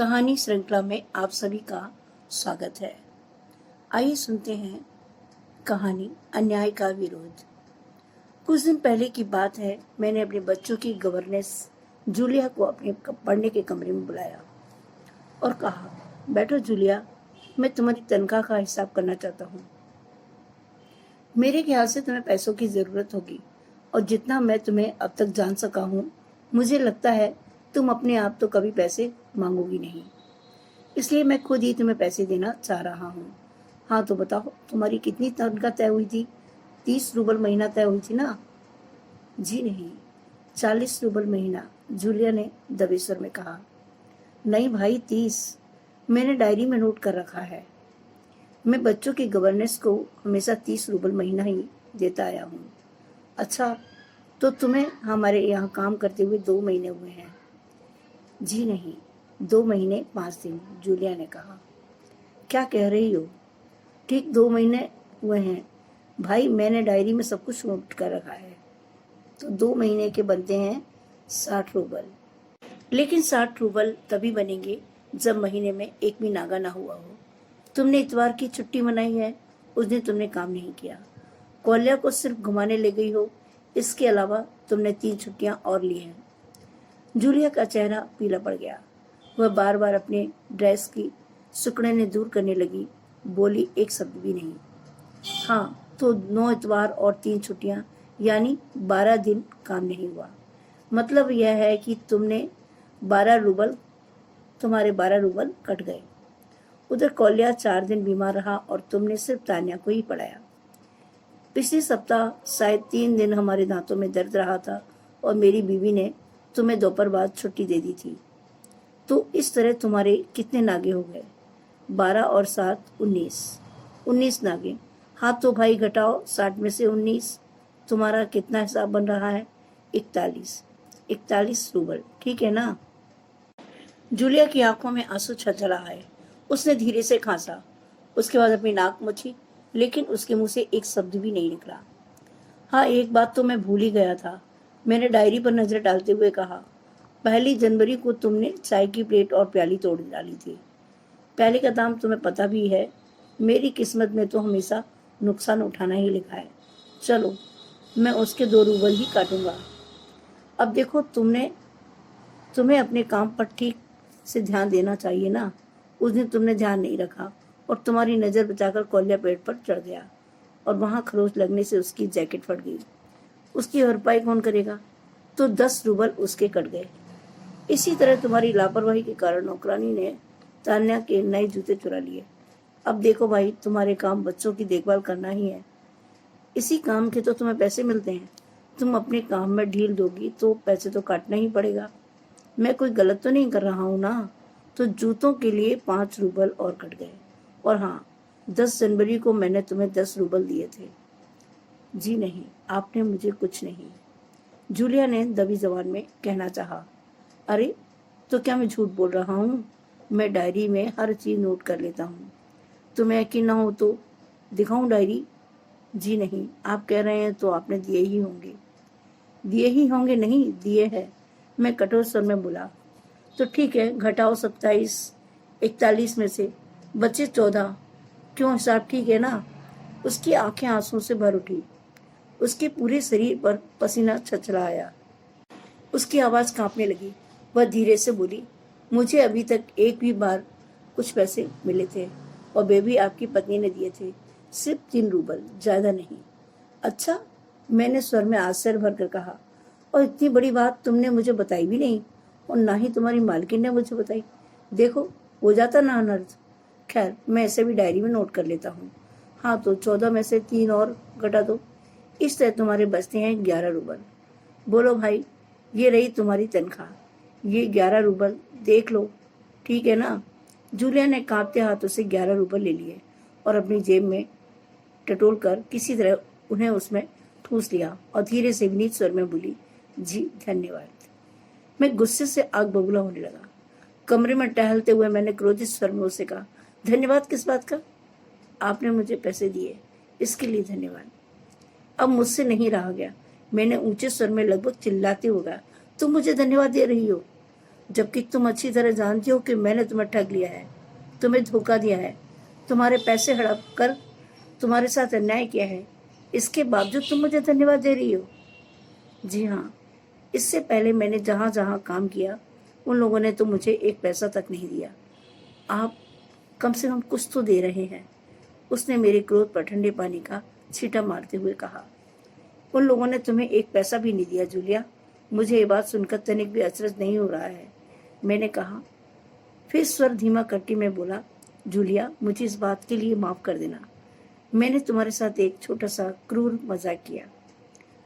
कहानी श्रृंखला में आप सभी का स्वागत है। आइए सुनते हैं कहानी अन्याय का विरोध। कुछ दिन पहले की बात है, मैंने अपने बच्चों की गवर्नेंस जूलिया को अपने पढ़ने के कमरे में बुलाया और कहा, बैठो जूलिया, मैं तुम्हारी तनख्वाह का हिसाब करना चाहता हूँ। मेरे ख्याल से तुम्हें पैसों की ज़रूरत होगी और जितना मैं तुम्हें अब तक जान सका हूँ, मुझे लगता है तुम अपने आप तो कभी पैसे मांगोगी नहीं, इसलिए मैं खुद ही तुम्हें पैसे देना चाह रहा हूँ। हाँ तो बताओ, तुम्हारी कितनी तनख्वाह तय हुई थी? 30 रूबल महीना तय हुई थी ना? जी नहीं, 40 रूबल महीना, जूलिया ने दबे स्वर में कहा। नहीं भाई, 30। मैंने डायरी में नोट कर रखा है। मैं बच्चों की गवर्नेंस को हमेशा 30 रूबल महीना ही देता आया हूँ। अच्छा, तो तुम्हें हमारे यहाँ काम करते हुए 2 महीने हुए हैं? जी नहीं, 2 महीने 5 दिन, जूलिया ने कहा। क्या कह रही हो? ठीक 2 महीने हुए हैं भाई, मैंने डायरी में सब कुछ नोट कर रखा है। तो 2 महीने के बनते हैं 60 रूबल। लेकिन 60 रूबल तभी बनेंगे जब महीने में एक भी नागा ना हुआ हो। तुमने इतवार की छुट्टी मनाई है, उस दिन तुमने काम नहीं किया। कोल्या को सिर्फ घुमाने ले गई हो, इसके अलावा तुमने 3 छुट्टियां और ली हैं। जूलिया का चेहरा पीला पड़ गया। वह बार बार अपने ड्रेस की सुकड़ने दूर करने लगी, बोली एक शब्द भी नहीं। हाँ तो 9 इतवार और 3 छुट्टियां, यानी 12 दिन काम नहीं हुआ। मतलब यह है कि तुम्हारे 12 रूबल कट गए। उधर कौलिया 4 दिन बीमार रहा और तुमने सिर्फ तान्या को ही पढ़ाया। पिछले सप्ताह शायद 3 दिन हमारे दांतों में दर्द रहा था और मेरी बीवी ने तुम्हें दोपहर बाद छुट्टी दे दी थी। तो इस तरह तुम्हारे कितने नागे हो गए? 12 और 7 19 नागे। हाँ तो भाई घटाओ, 60 में से 19, तुम्हारा कितना हिसाब बन रहा है? 41 रूबल, ठीक है ना? जूलिया की आंखों में आंसू छलछला आए। उसने धीरे से खांसा, उसके बाद अपनी नाक मुछी, लेकिन उसके मुंह से एक शब्द भी नहीं निकला। हाँ, एक बात तो मैं भूल ही गया था, मैंने डायरी पर नजर डालते हुए कहा, 1 जनवरी को तुमने चाय की प्लेट और प्याली तोड़ डाली थी। प्याली का दाम तुम्हें पता भी है। मेरी किस्मत में तो हमेशा नुकसान उठाना ही लिखा है। चलो, मैं उसके 2 रूबल ही काटूंगा। अब देखो, तुम्हें अपने काम पर ठीक से ध्यान देना चाहिए ना। उस दिन तुमने ध्यान नहीं रखा और तुम्हारी नज़र बचाकर कौलिया पेड़ पर चढ़ गया और वहाँ खरोच लगने से उसकी जैकेट फट गई। उसकी भरपाई कौन करेगा? तो 10 रूबल उसके कट गए। इसी तरह तुम्हारी लापरवाही के कारण नौकरानी ने तान्या के नए जूते चुरा लिए। अब देखो भाई, तुम्हारे काम बच्चों की देखभाल करना ही है। इसी काम के तो तुम्हें पैसे मिलते हैं। तुम अपने काम में ढील दोगी तो पैसे तो काटना ही पड़ेगा। मैं कोई गलत तो नहीं कर रहा हूँ ना? तो जूतों के लिए 5 रूबल और कट गए। और हाँ, 10 जनवरी को मैंने तुम्हें 10 रूबल दिए थे। जी नहीं, आपने मुझे कुछ नहीं, जूलिया ने दबी जबान में कहना चाहा। अरे, तो क्या मैं झूठ बोल रहा हूँ? मैं डायरी में हर चीज़ नोट कर लेता हूँ। तुम्हें यकीन ना हो तो दिखाऊं डायरी? जी नहीं, आप कह रहे हैं तो आपने दिए ही होंगे। दिए ही होंगे नहीं, दिए हैं, मैं कठोर स्वर में बोला। तो ठीक है, घटाओ 27, 41 में से बचे 14। क्यों, हिसाब ठीक है ना? उसकी आंखें आंसू से भर उठी। उसके पूरे शरीर पर पसीना छलछलाया। उसकी आवाज़ कांपने लगी। वह धीरे से बोली, मुझे अभी तक एक भी बार कुछ पैसे मिले थे और वे भी आपकी पत्नी ने दिए थे, सिर्फ 3 रूबल, ज़्यादा नहीं। अच्छा, मैंने स्वर में आश्चर्य भर कर कहा, और इतनी बड़ी बात तुमने मुझे बताई भी नहीं और ना ही तुम्हारी मालकिन ने मुझे बताई। देखो, हो जाता ना अनर्थ। खैर, मैं ऐसे भी डायरी में नोट कर लेता हूँ। हाँ तो 14 में से 3 और घटा दो। इस तरह तुम्हारे बचते हैं 11 रूबल। बोलो भाई, ये रही तुम्हारी तनख्वाह, ये 11 रूबल, देख लो, ठीक है ना? जूलिया ने कांपते हाथों से 11 रूबल ले लिए और अपनी जेब में टटोल कर किसी तरह उन्हें उसमें ठूस लिया और धीरे से विनीत स्वर में बोली, जी धन्यवाद। मैं गुस्से से आग बबूला होने लगा। कमरे में टहलते हुए मैंने क्रोधित स्वर में उससे कहा, धन्यवाद किस बात का? आपने मुझे पैसे दिए, इसके लिए धन्यवाद। अब मुझसे नहीं रहा गया। मैंने ऊंचे स्वर में लगभग चिल्लाते हुए कहा, तुम मुझे धन्यवाद दे रही हो? जबकि तुम अच्छी तरह जानती हो कि मैंने तुम्हें ठग लिया है, तुम्हें धोखा दिया है, तुम्हारे पैसे हड़प कर तुम्हारे साथ अन्याय किया है। इसके बावजूद तुम मुझे धन्यवाद दे रही हो? जी हाँ, इससे पहले मैंने जहाँ जहाँ काम किया उन लोगों ने तो मुझे एक पैसा तक नहीं दिया। आप कम से कम कुछ तो दे रहे हैं। उसने मेरे क्रोध पर ठंडे पानी का छींटा मारते हुए कहा। उन लोगों ने तुम्हें एक पैसा भी नहीं दिया जूलिया। मुझे ये बात सुनकर तनिक भी अचरज नहीं हो रहा है, मैंने कहा। फिर स्वर धीमा करके मैं बोला, जूलिया, मुझे इस बात के लिए माफ कर देना। मैंने तुम्हारे साथ एक छोटा सा क्रूर मजाक किया,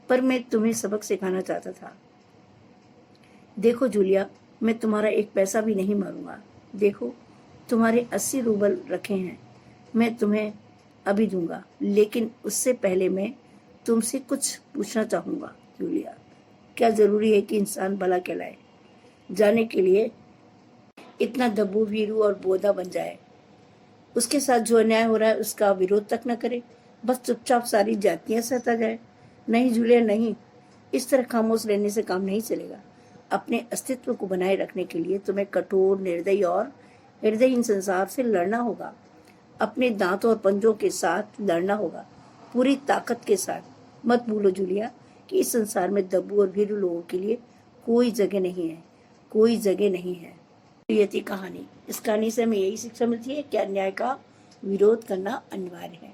पर मैं तुम्हें सबक सिखाना चाहता था। देखो जूलिया, मैं तुम्हारा एक पैसा भी नहीं मारूंगा। देखो, तुम्हारे 80 रूबल रखे हैं, मैं तुम्हें अभी दूंगा, लेकिन उससे पहले मैं तुमसे कुछ पूछना चाहूंगा। जूलिया, क्या जरूरी है कि इंसान भला कहलाए, जाने के लिए इतना दब्बू भीरू और बोधा बन जाए? उसके साथ जो अन्याय हो रहा है उसका विरोध तक न करे, बस चुपचाप सारी जातियां सहता जाए? नहीं जूलिया, नहीं। इस तरह खामोश रहने से काम नहीं चलेगा। अपने अस्तित्व को बनाए रखने के लिए तुम्हें कठोर, निर्दयी और हृदयहीन संसार से लड़ना होगा। अपने दांतों और पंजों के साथ लड़ना होगा, पूरी ताकत के साथ। मत भूलो जूलिया कि इस संसार में दब्बू और भीरू लोगों के लिए कोई जगह नहीं है, कोई जगह नहीं है। ये थी कहानी। इस कहानी से हमें यही शिक्षा मिलती है कि अन्याय का विरोध करना अनिवार्य है।